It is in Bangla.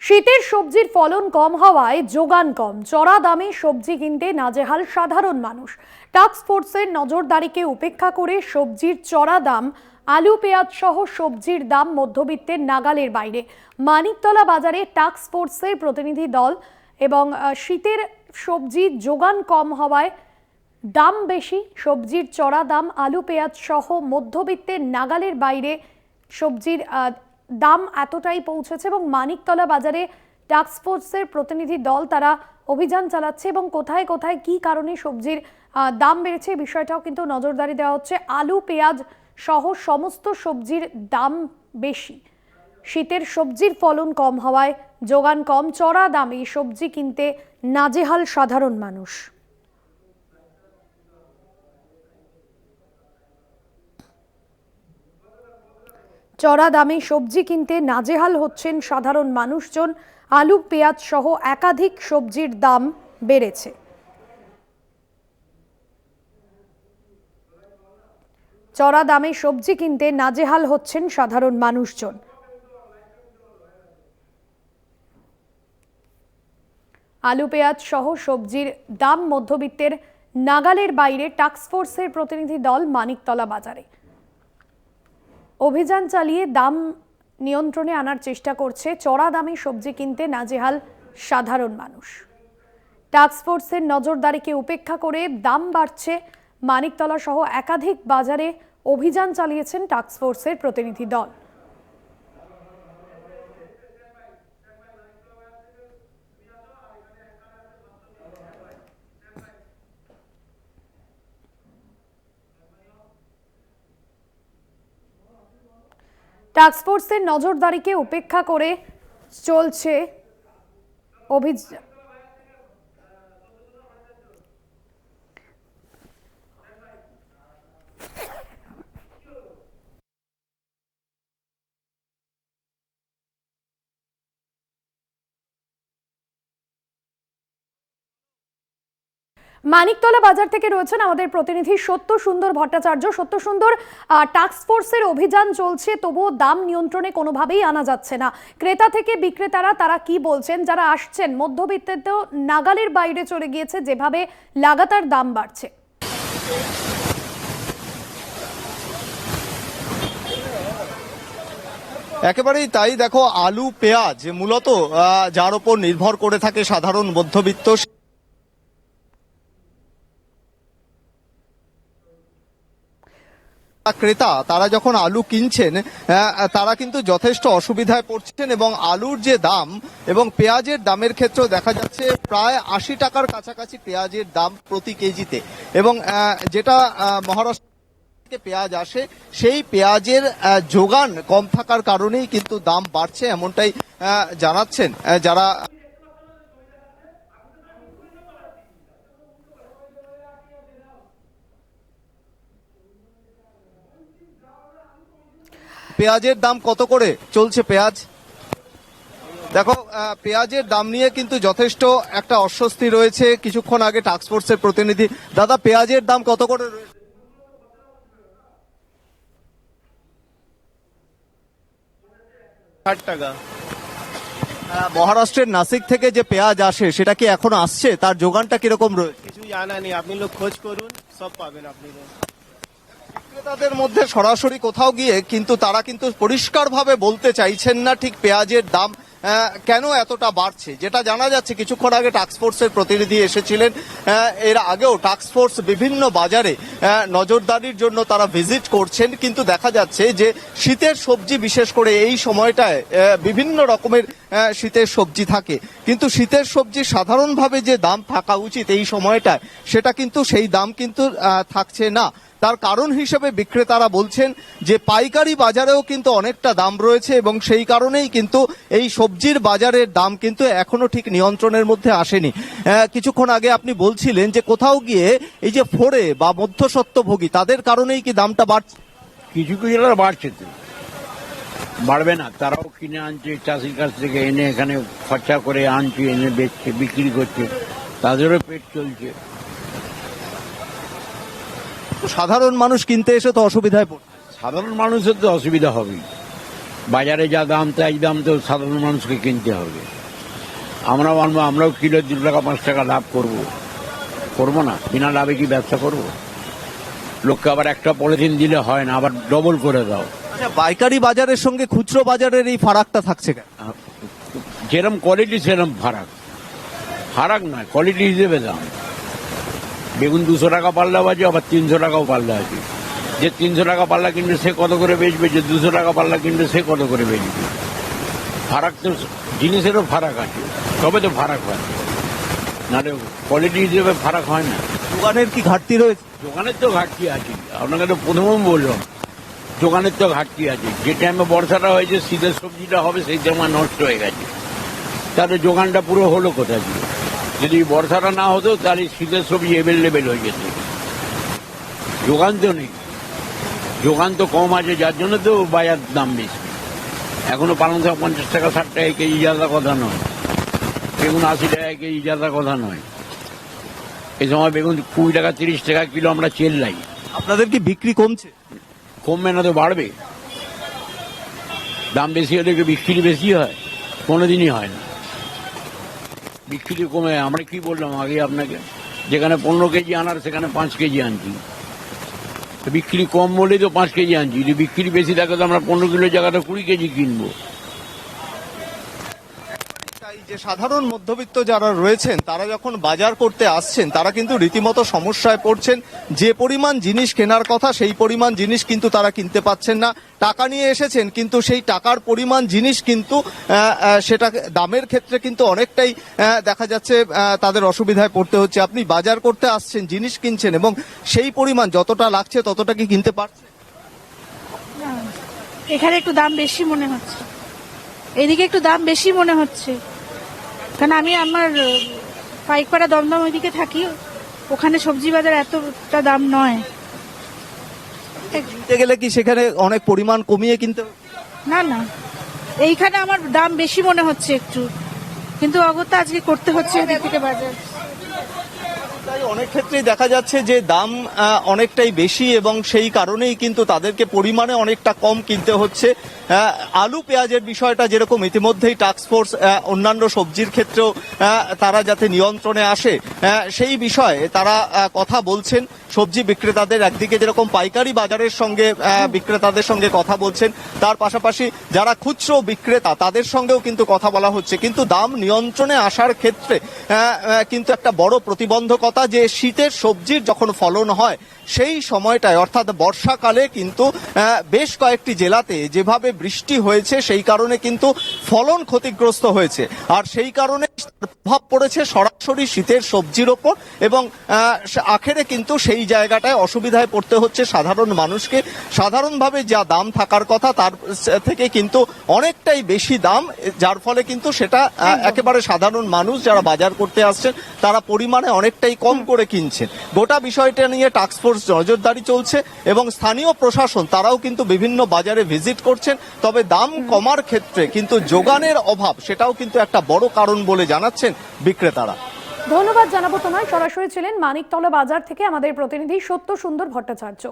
শীতের সবজির ফলন কম হওয়ায় যোগান কম, চড়া দামে সবজি কিনতে নাজেহাল সাধারণ মানুষ। টাস্ক ফোর্সের নজরদারিকে উপেক্ষা করে সবজির চড়া দাম, আলু পেঁয়াজ সহ সবজির দাম মধ্যবিত্তের নাগালের বাইরে। মানিকতলা বাজারে টাস্ক ফোর্সের প্রতিনিধি দল এবং শীতের সবজি যোগান কম হওয়ায় দাম বেশি, সবজির চড়া দাম, আলু পেঁয়াজ সহ মধ্যবিত্তের নাগালের বাইরে সবজির দাম এতটাই পৌঁছেছে এবং মানিকতলা বাজারে টাস্ক ফোর্সের প্রতিনিধি দল তারা অভিযান চালাচ্ছে এবং কোথায় কোথায় কি কারণে সবজির দাম বেড়েছে বিষয়টাও কিন্তু নজরদারি দেওয়া হচ্ছে। আলু পেঁয়াজ সহ সমস্ত সবজির দাম বেশি। শীতের সবজির ফলন কম হওয়ায় যোগান কম, চড়া দামে সবজি কিনতে নাজেহাল সাধারণ মানুষ। চড়া দামে সবজি কিনতে নাজেহাল হচ্ছেন সাধারণ মানুষজন। আলু পেঁয়াজ সহ একাধিক সবজির দাম বেড়েছে। চড়া দামে সবজি কিনতে নাজেহাল হচ্ছেন সাধারণ মানুষজন। আলু পেঁয়াজ সহ সবজির দাম মধ্যবিত্তের নাগালের বাইরে। টাস্ক ফোর্সের প্রতিনিধি দল মানিকতলা বাজারে অভিযান চালিয়ে দাম নিয়ন্ত্রণে আনার চেষ্টা করছে। চড়া দামে সবজি কিনতে নাজেহাল সাধারণ মানুষ। টাস্ক ফোর্সের নজরদারিকে উপেক্ষা করে দাম বাড়ছে। মানিকতলা সহ একাধিক বাজারে অভিযান চালিয়েছেন টাস্ক ফোর্সের প্রতিনিধি দল। টাস্ক ফোর্সের নজরদারিকে উপেক্ষা করে চলছে অভিযান। মানিকতলা বাজার থেকে রয়েছেন আমাদের প্রতিনিধি সত্য সুন্দর ভট্টাচার্য। সত্য সুন্দর, টাস্ক ফোর্সের অভিযান চলছে, তবুও দাম নিয়ন্ত্রণে কোনোভাবেই আনা যাচ্ছে না। ক্রেতা থেকে বিক্রেতারা তারা কি বলছেন? যারা আসছেন মধ্যবিত্তেও নাগালের বাইরে চলে গিয়েছে যেভাবে লাগাতার দাম বাড়ছে। একেবারেই তাই। দেখো, আলু পেঁয়াজ মূলত যার উপর নির্ভর করে থাকে সাধারণ মধ্যবিত্ত ক্রেতা, তারা যখন আলু কিনছেন তারা কিন্তু যথেষ্ট অসুবিধায় পড়ছেন এবং আলুর যে দাম এবং পেঁয়াজের দামের ক্ষেত্রেও দেখা যাচ্ছে প্রায় ৮০ টাকার কাছাকাছি পেঁয়াজের দাম প্রতি কেজিতে। এবং যেটা মহারাষ্ট্র থেকে পেঁয়াজ আসে সেই পেঁয়াজের যোগান কম থাকার কারণেই কিন্তু দাম বাড়ছে, এমনটাই জানাচ্ছেন যারা। পেঁয়াজের দাম কত করে চলছে? পেঁয়াজ দেখো, পেঁয়াজের দাম নিয়ে কিন্তু যথেষ্ট একটা অস্বস্তি রয়েছে। কিছুক্ষণ আগে টাস্ক ফোর্সের প্রতিনিধি দাদা, পেঁয়াজের দাম কত করে রয়েছে? 60 টাকা। মহারাষ্ট্রের নাসিক থেকে যে পেঁয়াজ আসে সেটা কি এখনো আসছে? তার যোগানটা কিরকম রয়েছে? কিছু জানা নেই, আপনি লোক খোঁজ করুন, সব পাবেন আপনি। বিক্রেতাদের মধ্যে সরাসরি কোথাও গিয়ে কিন্তু তারা কিন্তু পরিষ্কারভাবে বলতে চাইছেন না ঠিক পেঁয়াজের দাম কেন এতটা বাড়ছে। যেটা জানা যাচ্ছে, কিছুক্ষণ আগে টাস্ক ফোর্সের প্রতিনিধি এসেছিলেন, এর আগেও টাস্ক ফোর্স বিভিন্ন বাজারে নজরদারির জন্য তারা ভিজিট করছেন, কিন্তু দেখা যাচ্ছে যে শীতের সবজি, বিশেষ করে এই সময়টায় বিভিন্ন রকমের শীতের সবজি থাকে, কিন্তু শীতের সবজি সাধারণভাবে যে দাম থাকা উচিত এই সময়টায় সেটা কিন্তু সেই দাম কিন্তু থাকছে না। তার কারণ হিসেবে বিক্রেতারা বলছেন যে পাইকারি বাজারেও কিন্তু অনেকটা দাম রয়েছে এবং সেই কারণেই কিন্তু এই সবজির বাজারের দাম কিন্তু এখনো ঠিক নিয়ন্ত্রণের মধ্যে আসেনি। কিছুক্ষণ আগে আপনি বলছিলেন যে কোথাও গিয়ে এই যে ফোরে বা মধ্যস্বত্বভোগী তাদের কারণেই কি দামটা বাড়ছে? কিছু কিছু বাড়ছে, তো বাড়বে না? তারাও কিনে আনছে চাষির কাছ থেকে, এনে এখানে খরচা করে আনছে, এনে বেচছে, বিক্রি করছে, তাদেরও পেট চলছে। সাধারণ মানুষ কিনতে এসে তো অসুবিধায় পড়ছে। সাধারণ মানুষের তো অসুবিধা হবেই, বাজারে যা দাম তাই দাম তো সাধারণ মানুষকে কিনতে হবে। আমরা মানবো, আমরাও কিলো 2 টাকা 5 টাকা লাভ করবো না? বিনা লাভে কি ব্যবসা করব? লোককে আবার একটা পলিথিন দিলে হয় না, আবার ডবল করে দাও। আচ্ছা, পাইকারি বাজারের সঙ্গে খুচরো বাজারের এই ফারাকটা থাকছে কেন? যেরকম কোয়ালিটি সেরকম ফারাক নয়, কোয়ালিটি হিসেবে দাম। বেগুন 200 টাকা পাল্লা বাজে, আবার 300 টাকাও পাল্লা আছে। যে 300 টাকা পাল্লা কিনবে সে কত করে বেচবে, যে 200 টাকা পাল্লা কিনবে সে কত করে বেচবে। ফারাক তো জিনিসেরও ফারাক আছে, তবে তো ফারাক হয়, নাহলে কোয়ালিটি হিসেবে ফারাক হয় না। দোকানের কি ঘাটতি রয়েছে? দোকানের তো ঘাটতি আছে, আপনাকে তো প্রথমেও বললাম দোকানের তো ঘাটতি আছে। যে টাইমে বর্ষাটা হয়েছে, শীতের সবজিটা হবে, সেই টাইমে নষ্ট হয়ে গেছে। তাহলে দোকানটা পুরো হলো কোথা দিয়ে? যদি বর্ষাটা না হতো তাহলে শীতের সবজি এভেলেবেল হয়ে যেত। দোকান তো নেই, দোকান তো কম আছে, যার জন্য তো বাজার দাম বেশি। এখনো পালং শাক 50 টাকা 60 টাকা কেজি যাওয়ার কথা নয়, বেগুন 80 টাকা কেজি যাওয়ার কথা নয়। এই সময় বেগুন 20 টাকা 30 টাকা কিলো আমরা চেল্লাই। আপনাদের কি বিক্রি কমছে? কমবে না তো বাড়বে। দাম বেশি হলে কি বিক্রি বেশি হয়? কোনোদিনই হয় না, বিক্রি কমে। আমরা কি বললাম আগে আপনাকে, যেখানে 15 কেজি আনার সেখানে 5 কেজি আনছি। বিক্রি কম বলেই তো 5 কেজি আনছি। যদি বিক্রি বেশি থাকে তো আমরা 15 কিলো জায়গাটা 20 কেজি কিনবো। তাই যে সাধারণ মধ্যবিত্ত যারা রয়েছেন তারা যখন বাজার করতে আসছেন তারা কিন্তু রীতিমতো সমস্যায় পড়ছেন। যে পরিমাণ জিনিস কেনার কথা সেই পরিমাণ জিনিস কিন্তু তারা কিনতে পাচ্ছেন না। টাকা নিয়ে এসেছেন কিন্তু সেই টাকার পরিমাণ জিনিস কিন্তু সেটা দামের ক্ষেত্রে কিন্তু অনেকটাই দেখা যাচ্ছে তাদের অসুবিধায় পড়তে হচ্ছে। আপনি বাজার করতে আসছেন, জিনিস কিনছেন এবং সেই পরিমাণ যতটা লাগছে ততটা কি কিনতে পারছেন? এখানে একটু দাম বেশি মনে হচ্ছে, এদিকে একটু দাম বেশি মনে হচ্ছে। কারণ আমি আমার পাইকপাড়া দমদম ওইদিকে থাকি, ওখানে সবজি বাজার এতটা দাম নয়। কিনতে গেলে কি সেখানে অনেক পরিমাণ কমিয়ে কিনতে হবে? না না, এইখানে আমার দাম বেশি মনে হচ্ছে একটু, কিন্তু অগত্যা আজকে করতে হচ্ছে এদিক থেকে বাজার। তাই অনেক ক্ষেত্রেই দেখা যাচ্ছে যে দাম অনেকটাই বেশি এবং সেই কারণেই কিন্তু তাদেরকে পরিমাণে অনেকটা কম কিনতে হচ্ছে। আলু পেঁয়াজের বিষয়টা যেরকম ইতিমধ্যেই টাস্কফোর্স অন্যান্য সবজির ক্ষেত্রেও তারা যাতে নিয়ন্ত্রণে আসে সেই বিষয়ে তারা কথা বলছেন। সবজি বিক্রেতাদের একদিকে যেরকম পাইকারি বাজারের সঙ্গে বিক্রেতাদের সঙ্গে কথা বলছেন, তার পাশাপাশি যারা খুচরো বিক্রেতা তাদের সঙ্গেও কিন্তু কথা বলা হচ্ছে। কিন্তু দাম নিয়ন্ত্রণে আসার ক্ষেত্রে কিন্তু একটা বড় প্রতিবন্ধকতা যে শীতের সবজির যখন ফলন হয় সেই সময়টায় অর্থাৎ বর্ষাকালে কিন্তু বেশ কয়েকটি জেলাতে যেভাবে বৃষ্টি হয়েছে সেই কারণে কিন্তু ফলন ক্ষতিগ্রস্ত হয়েছে। আর সেই কারণে প্রভাব পড়েছে সরাসরি শীতের সবজির ওপর এবং আখেরে কিন্তু সেই জায়গাটায় অসুবিধায় পড়তে হচ্ছে সাধারণ মানুষকে। সাধারণভাবে যা দাম থাকার কথা তার থেকে কিন্তু অনেকটাই বেশি দাম, যার ফলে কিন্তু সেটা একেবারে সাধারণ মানুষ যারা বাজার করতে আসছেন তারা পরিমাণে অনেকটাই কম করে কিনছেন। গোটা বিষয়টা নিয়ে টাস্কফোর্স নজরদারি চলছে এবং স্থানীয় প্রশাসন তারাও কিন্তু বিভিন্ন বাজারে ভিজিট করছেন। তবে দাম কমার ক্ষেত্রে কিন্তু যোগানের অভাব সেটাও কিন্তু একটা বড় কারণ বলে জানাচ্ছেন বিক্রেতারা। ধন্যবাদ জানাবো তোমায়। সরাসরি ছিলেন মানিকতলা বাজার থেকে আমাদের প্রতিনিধি সত্য সুন্দর ভট্টাচার্য।